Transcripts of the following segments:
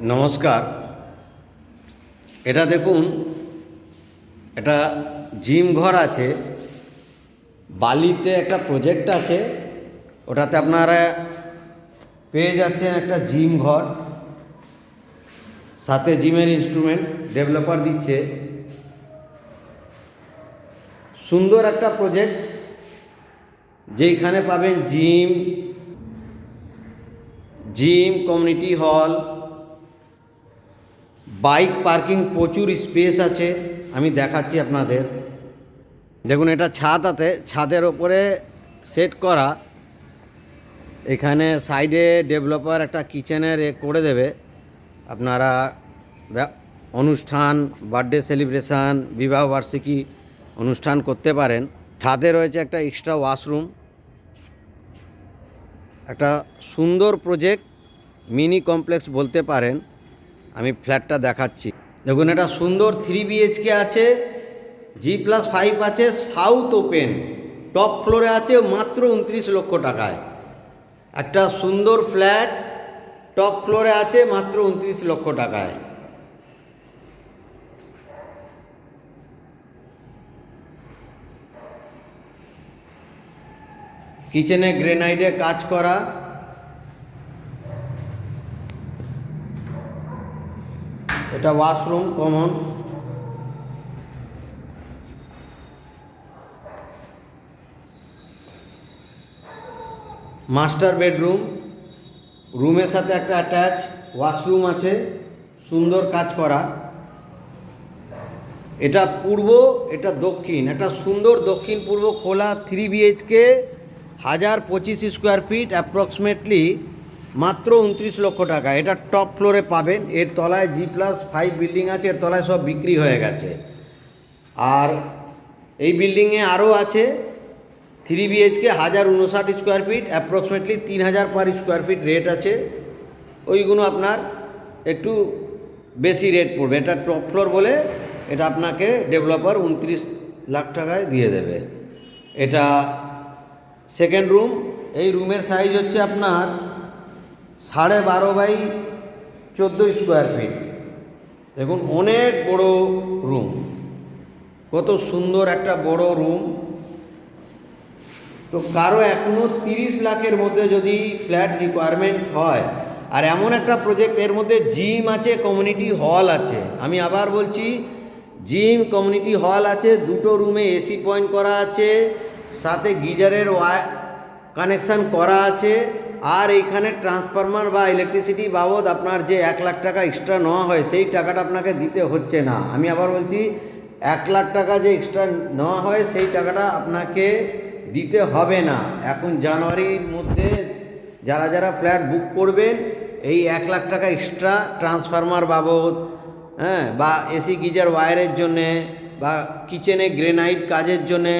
নমস্কার। এটা দেখুন, এটা জিম ঘর আছে, বালিতে একটা প্রজেক্ট আছে, ওটাতে আপনারা পেয়ে যাচ্ছেন একটা জিম ঘর, সাথে জিমের ইনস্ট্রুমেন্ট ডেভেলপার দিচ্ছে। সুন্দর একটা প্রজেক্ট, যেইখানে পাবেন gym community hall, bike parking, প্রচুর স্পেস আছে। আমি দেখাচ্ছি আপনাদের। দেখুন, এটা ছাদের ওপরে সেট করা। এখানে সাইডে ডেভেলপার একটা কিচেনের করে দেবে। আপনারা অনুষ্ঠান, বার্থডে সেলিব্রেশান, বিবাহবার্ষিকী অনুষ্ঠান করতে পারেন। ছাদে রয়েছে একটা এক্সট্রা ওয়াশরুম। একটা সুন্দর প্রজেক্ট, মিনি কমপ্লেক্স বলতে পারেন। আমি ফ্ল্যাটটা দেখাচ্ছি। দেখুন, এটা সুন্দর 3 BHK আছে, G+5 আছে, সাউথ ওপেন, টপ ফ্লোরে আছে মাত্র 29 লক্ষ টাকায়। একটা সুন্দর ফ্ল্যাট টপ ফ্লোরে আছে মাত্র 29 লক্ষ টাকায়। কিচেনে গ্রেনাইটে কাজ করা। এটা ওয়াশরুম কমন। মাস্টার বেডরুম, রুমের সাথে একটা অ্যাটাচ ওয়াশরুম আছে, সুন্দর কাজ করা। এটা পূর্ব, এটা দক্ষিণ, একটা সুন্দর দক্ষিণ পূর্ব খোলা 3 BHK, 1025 স্কোয়ার ফিট, অ্যাপ্রক্সিমেটলি মাত্র 29 লক্ষ টাকা। এটা টপ ফ্লোরে পাবেন। এর তলায় G+5 বিল্ডিং আছে, এর তলায় সব বিক্রি হয়ে গেছে। আর এই বিল্ডিংয়ে আরও আছে 3 BHK, 1059 square feet, approximately 3000 per square feet rate আছে। ওইগুলো আপনার একটু বেশি রেট পড়বে। এটা টপ ফ্লোর বলে এটা আপনাকে ডেভেলপার 29 লাখ টাকায় দিয়ে দেবে। এটা সেকেন্ড রুম। এই রুমের সাইজ হচ্ছে আপনার 12.5 বাই 14 স্কোয়ার ফিট। দেখুন, অনেক বড় রুম, কত সুন্দর একটা বড় রুম। তো কারো এখনও 30 লাখের মধ্যে যদি ফ্ল্যাট রিকোয়ারমেন্ট হয়, আর এমন একটা প্রজেক্ট, এর মধ্যে জিম আছে, কমিউনিটি হল আছে। আমি আবার বলছি, জিম কমিউনিটি হল আছে, দুটো রুমে এসি পয়েন্ট করা আছে, সাথে গিজারের কানেকশান করা আছে। আর এইখানে ট্রান্সফরমার বা ইলেকট্রিসিটি বাবদ আপনার যে 1 লাখ টাকা এক্সট্রা নেওয়া হয়, সেই টাকাটা আপনাকে দিতে হচ্ছে না। আমি আবার বলছি, 1 লাখ টাকা যে এক্সট্রা নেওয়া হয়, সেই টাকাটা আপনাকে দিতে হবে না। এখন জানুয়ারির মধ্যে যারা যারা ফ্ল্যাট বুক করবেন, এই 1 লাখ টাকা এক্সট্রা ট্রান্সফরমার বাবদ, বা এসি গিজার ওয়্যারের জন্যে, বা কিচেনে গ্রেনাইট কাজের জন্যে,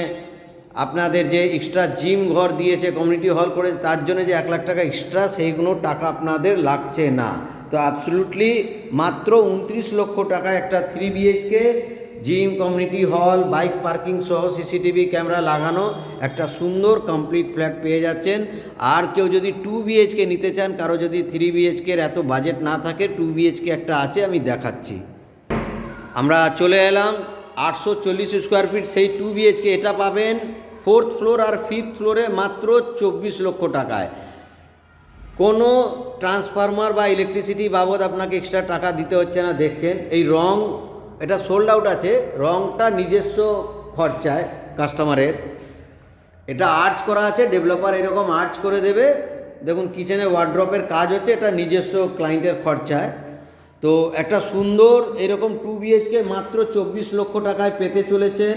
আপনাদের যে এক্সট্রা জিম ঘর দিয়েছে, কমিউনিটি হল করে, তার জন্য যে 1 লাখ টাকা এক্সট্রা, সেইগুলো টাকা আপনাদের লাগছে না। তো অ্যাবসলিউটলি মাত্র 29 লক্ষ টাকায় একটা 3 BHK, gym, community hall, bike parking সহ CCTV ক্যামেরা লাগানো একটা সুন্দর কমপ্লিট ফ্ল্যাট পেয়ে যাচ্ছেন। আর কেউ যদি 2 BHK নিতে চান, কারো যদি 3 BHKর এত বাজেট না থাকে, 2 BHK একটা আছে, আমি দেখাচ্ছি। আমরা চলে এলাম 840 স্কোয়ার ফিট, সেই 2 BHK। এটা পাবেন 4th ফ্লোর আর 5th ফ্লোরে মাত্র 24 লক্ষ টাকায়। কোনো ট্রান্সফরমার বা ইলেকট্রিসিটি বাবদ আপনাকে এক্সট্রা টাকা দিতে হচ্ছে না। দেখছেন এই রং, এটা সোল্ড আউট আছে, রংটা নিজস্ব খরচায় কাস্টমারের। এটা আর্চ করা আছে, ডেভেলপার এরকম আর্চ করে দেবে। দেখুন, কিচেনে ওয়ার্ড্রপের কাজ হচ্ছে, এটা নিজস্ব ক্লায়েন্টের খরচায়। তো একটা সুন্দর এরকম 2 BHK মাত্র 24 লক্ষ টাকায় পেতে চলেছেন।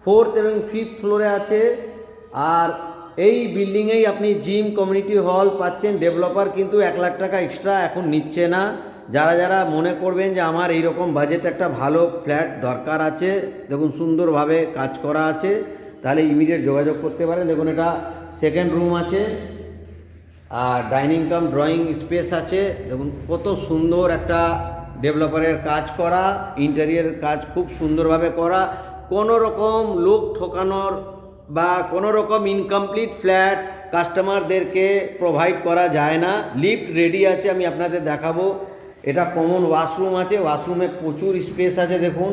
4th এবং 5th ফ্লোরে আছে। আর এই বিল্ডিংয়েই আপনি জিম, কমিউনিটি হল পাচ্ছেন। ডেভেলপার কিন্তু 1 লাখ টাকা এক্সট্রা এখন নিচ্ছে না। যারা যারা মনে করবেন যে আমার এইরকম বাজেট একটা ভালো ফ্ল্যাট দরকার আছে, দেখুন সুন্দরভাবে কাজ করা আছে, তাহলে ইমিডিয়েট যোগাযোগ করতে পারেন। দেখুন, এটা সেকেন্ড রুম আছে, আর ডাইনিং কাম ড্রয়িং স্পেস আছে। দেখুন কত সুন্দর একটা ডেভেলপারের কাজ করা, ইন্টেরিয়ার কাজ খুব সুন্দরভাবে করা। কোনো রকম লোক ঠকানোর বা কোনো রকম ইনকমপ্লিট ফ্ল্যাট কাস্টমারদেরকে প্রোভাইড করা যায় না। লিফট রেডি আছে, আমি আপনাদের দেখাবো। এটা কমন ওয়াশরুম আছে, ওয়াশরুমে প্রচুর স্পেস আছে দেখুন।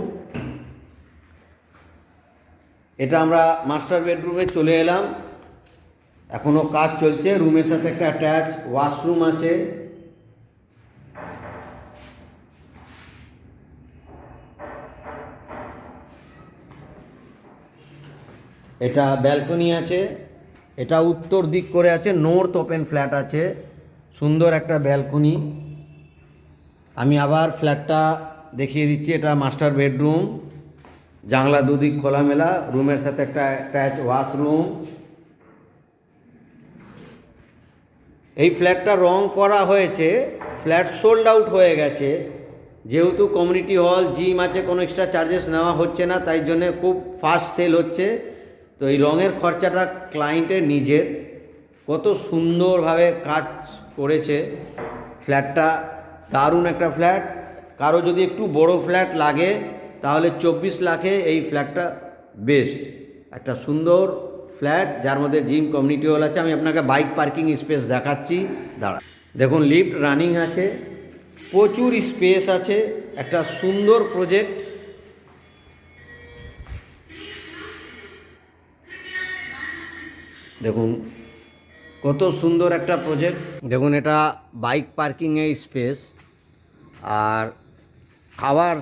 এটা আমরা মাস্টার বেডরুমে চলে এলাম, এখনও কাজ চলছে। রুমের সাথে একটা অ্যাটাচ ওয়াশরুম আছে। এটা ব্যালকনি আছে, এটা উত্তর দিক করে আছে, নর্থ ওপেন ফ্ল্যাট আছে, সুন্দর একটা ব্যালকনি। আমি আবার ফ্ল্যাটটা দেখিয়ে দিচ্ছি। এটা মাস্টার বেডরুম, জানলা দুদিক খোলামেলা, রুমের সাথে একটা অ্যাটাচ ওয়াশরুম। এই ফ্ল্যাটটা রং করা হয়েছে, ফ্ল্যাট সোল্ড আউট হয়ে গেছে। যেহেতু কমিউনিটি হল, জিম আছে, কোনো এক্সট্রা চার্জেস নেওয়া হচ্ছে না, তাই জন্যে খুব ফাস্ট সেল হচ্ছে। তো এই রঙের খরচাটা ক্লায়েন্টের নিজের। কত সুন্দরভাবে কাজ করেছে ফ্ল্যাটটা, দারুণ একটা ফ্ল্যাট। কারো যদি একটু বড় ফ্ল্যাট লাগে তাহলে 24 লাখে এই ফ্ল্যাটটা বেস্ট। একটা সুন্দর ফ্ল্যাট যার মধ্যে জিম, কমিউনিটি হল আছে। আমি আপনাকে বাইক পার্কিং স্পেস দেখাচ্ছি, দাঁড়া। দেখুন লিফট রানিং আছে, প্রচুর স্পেস আছে, একটা সুন্দর প্রজেক্ট। দেখুন কত সুন্দর একটা প্রজেক্ট। দেখুন এটা বাইক পার্কিংয়ের স্পেস, আর খাবার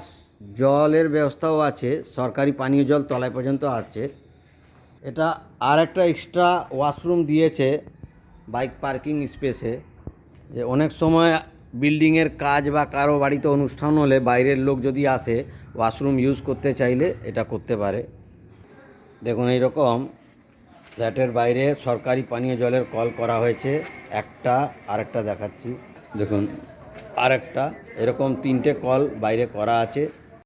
জলের ব্যবস্থাও আছে, সরকারি পানীয় জল তলায় পর্যন্ত আছে। এটা আর একটা এক্সট্রা ওয়াশরুম দিয়েছে বাইক পার্কিং স্পেসে, যে অনেক সময় বিল্ডিংয়ের কাজ বা কারো বাড়িতে অনুষ্ঠান হলে বাইরের লোক যদি আসে ওয়াশরুম ইউজ করতে চাইলে এটা করতে পারে। দেখুন এইরকম ফ্ল্যাটের বাইরে সরকারি পানীয় জলের কল করা হয়েছে, একটা আরেকটা দেখাচ্ছি। দেখুন আরেকটা, এরকম 3টে কল বাইরে করা আছে।